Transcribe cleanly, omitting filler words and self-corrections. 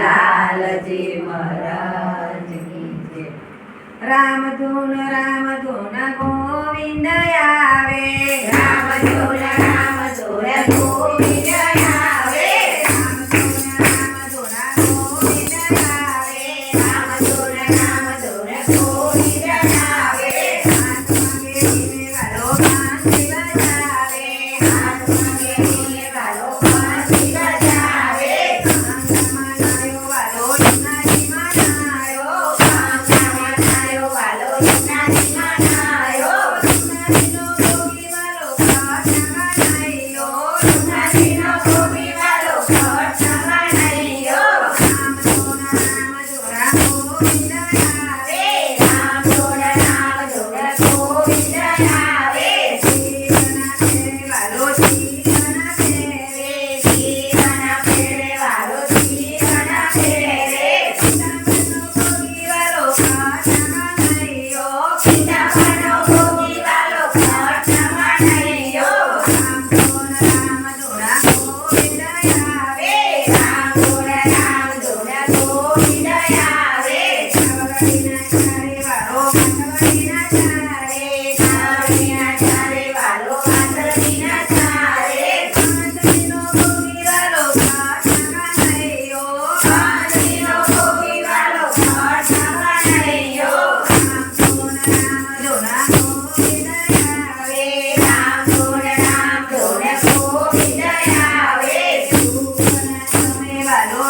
લાલજી મહારાજ કી જય. રામ ધૂન ગોવિંદ આવે, રામ ધૂન ગોવિંદ આવે, રામ ધૂન ગોવિંદ આવે, રામ ધૂન ગોવિંદ આવે. હાથ માંગે વાલો બાંસી બજાવે, હાથ માંગે વાલો બાંસી બજાવે. મનાયો વાલો નાની મનાયો, મનાયો વાલો નાની મનાયો. નાનીનો ગોગી વાલો કાઠા બનાયો, નાનીનો ગોગી વાલો કાઠા બનાયો. રામ ધૂન ગોવિંદ આવે, રામ ધૂન ગોવિંદ આવે. જીવના ફેરે વાલો જીવના ફેરે, જીવના ફેરે વાલો જીવના ફેરે. પિતામાનો ગોગી વાલો કાઠા બનાયો, પિતામાનો ગોગી વાલો કાઠા બનાયો. રામ ધૂન ગોવિંદ આવે, રામ ધૂન ગોવિંદ આવે. ચાવડીના ચારે વાલો કાઠવડીના ચારે, ચાવડીના ચારે વાલો કાઠવડીના ચારે. કાંધણીનો ગોગી વાલો કાઠા બનાયો, કાંધણીનો ગોગી વાલો કાઠા બનાયો. રામ ધૂન ગોવિંદ આવે, રામ ધૂન ગોવિંદ આવે. ધૂપના સમય વાલો